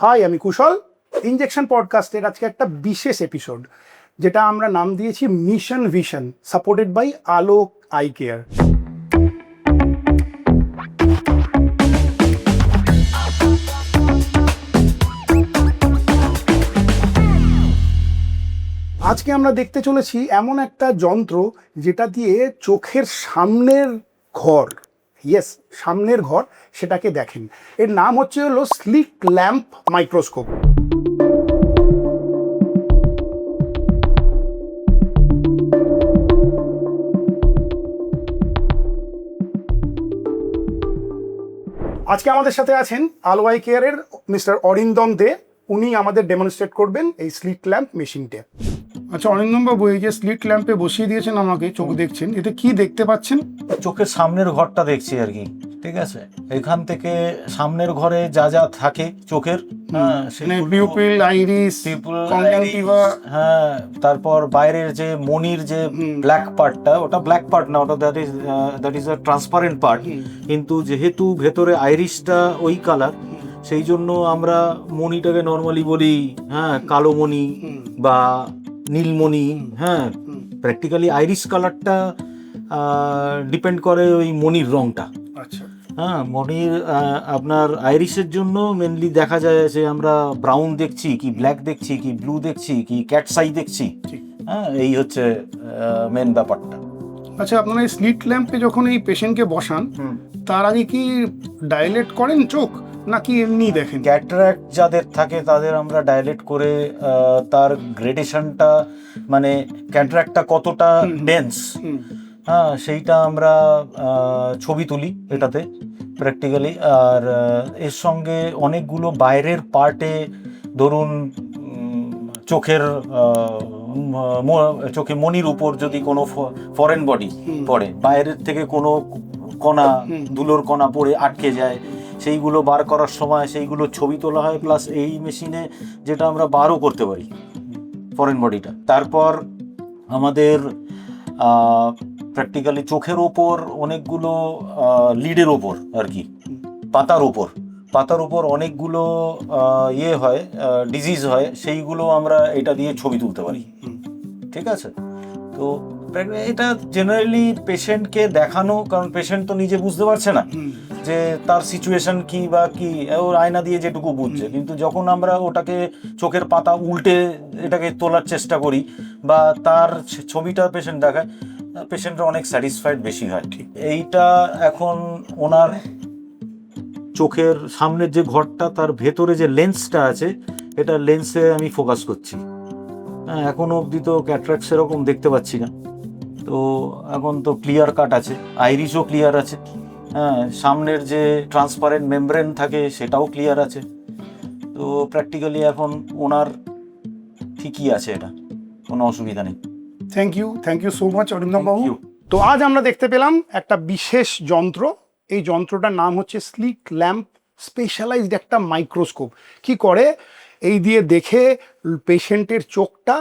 High, আমি কুশল। Injection পডকাস্টের আজকে একটা বিশেষ এপিসোড, যেটা আমরা নাম দিয়েছি মিশন ভিশন, সাপোর্টেড বাই আলো আই কেয়ার। আজকে আমরা দেখতে চলেছি এমন একটা যন্ত্র যেটা দিয়ে চোখের সামনের ঘর, সামনের ঘর, সেটাকে দেখেন। এর নাম হলো স্লিট ল্যাম্প মাইক্রোস্কোপ। আজকে আমাদের সাথে আছেন আলো আই কেয়ারের মিস্টার অরিন্দম দে। উনি আমাদের ডেমনস্ট্রেট করবেন এই স্লিট ল্যাম্প মেশিনটা। আচ্ছা অরিন্দম বাবু, এই যে স্লিট ল্যাম্পে বসিয়ে দিয়েছেন আমাকে, চোখ দেখছেন, এতে কি দেখতে পাচ্ছেন? চোখের সামনের ঘরটা দেখছি আর কি, ঠিক আছে। এখান থেকে সামনের ঘরে যা যা থাকে চোখের, পিউপিল, আইরিস, কনজাংটিভা, হ্যাঁ, তারপর বাইরের যে মনির যে ব্ল্যাক পার্টটা, ওটা ব্ল্যাক পার্ট না, ওটা that is a transparent part. কিন্তু যেহেতু ভেতরে আইরিসটা ওই কালার, সেই জন্য আমরা মনিটাকে নর্মালি বলি কালো মনি বা নীলমণি। প্র্যাকটিক্যালি আইরিস কালারটা ডিপেন্ড করে ওই মনির রংটা। আচ্ছা, মনির আপনার আইরিসের জন্য মেনলি দেখা যায় যে আমরা ব্রাউন দেখছি কি ব্ল্যাক দেখছি কি ব্লু দেখছি কি ক্যাটস আই দেখছি। এই হচ্ছে মেন ব্যাপারটা। আচ্ছা, আপনারা এই স্লিট ল্যাম্পে যখন এই পেশেন্টকে বসান, তার আগে কি ডাইলেট করেন চোখ, নাকি এমনি দেখেন? ক্যাটারাক্ট যাদের থাকে তাদের আমরা ডাইলেট করে তার গ্রেডেশনটা, মানে ক্যাটারাক্টটা কতটা ডেন্স, সেইটা আমরা ছবি তুলি এটাতে প্র্যাকটিক্যালি। আর এর সঙ্গে অনেকগুলো বাইরের পার্টে, ধরুন চোখে মনির উপর যদি কোনো ফরেন বডি পড়ে, বাইরের থেকে কোনো কণা, ধুলোর কণা পড়ে আটকে যায়, সেইগুলো বার করার সময় সেইগুলো ছবি তোলা হয়। প্লাস এই মেশিনে যেটা আমরা বারও করতে পারি ফরেন বডিটা। তারপর আমাদের প্র্যাকটিক্যালি চোখের ওপর অনেকগুলো লিডের ওপর আর কি, পাতার উপর অনেকগুলো হয়, ডিজিজ হয়, সেইগুলো আমরা এটা দিয়ে ছবি তুলতে পারি, ঠিক আছে। তো এটা জেনারেলি পেশেন্টকে দেখানো, কারণ পেশেন্ট তো নিজে বুঝতে পারছে না যে তার সিচুয়েশন কি বা কি, ওর আয়না দিয়ে যেটুকু বুঝছে। কিন্তু যখন আমরা ওটাকে চোখের পাতা উল্টে এটাকে তোলার চেষ্টা করি বা তার ছবিটা পেশেন্ট দেখায়, পেশেন্টরা অনেক স্যাটিসফাইড বেশি হয়। ঠিক এইটা এখন ওনার চোখের সামনের যে ঘরটা, তার ভেতরে যে লেন্সটা আছে, এটা লেন্সে আমি ফোকাস করছি। এখনো অবধি তো ক্যাটারাক্ট সেরকম দেখতে পাচ্ছি না, তো এখন তো ক্লিয়ার কাট আছে, আইরিসও ক্লিয়ার আছে, সামনের যে ট্রান্সপারেন্ট মেমব্রেন থাকে সেটাও ক্লিয়ার আছে। তো প্র্যাকটিক্যালি এখন ওনার ঠিকই আছে, এটা কোনো অসুবিধা নেই। Thank you so much Arindam বাবু। তো আজ আমরা দেখতে পেলাম একটা বিশেষ যন্ত্র। এই যন্ত্রটার নাম হচ্ছে স্লিট ল্যাম্প স্পেশালাইজড একটা মাইক্রোস্কোপ। কি করে, এই দিয়ে দেখে পেশেন্টের চোখটা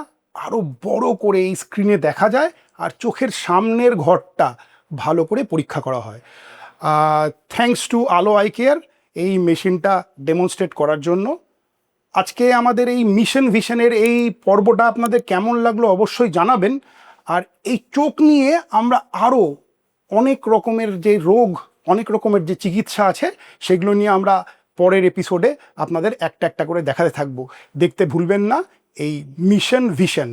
আরও বড় করে এই স্ক্রিনে দেখা যায়, আর চোখের সামনের ঘরটা ভালো করে পরীক্ষা করা হয়। থ্যাঙ্কস টু আলো আই কেয়ার এই মেশিনটা ডেমনস্ট্রেট করার জন্য। আজকে আমাদের এই মিশন ভিশনের এই পর্বটা আপনাদের কেমন লাগলো অবশ্যই জানাবেন। আর এই চোখ নিয়ে আমরা আরও অনেক রকমের যে রোগ, অনেক রকমের যে চিকিৎসা আছে, সেগুলো নিয়ে আমরা পরের এপিসোডে আপনাদের একটা একটা করে দেখাতে থাকবো। দেখতে ভুলবেন না এই মিশন ভিশন।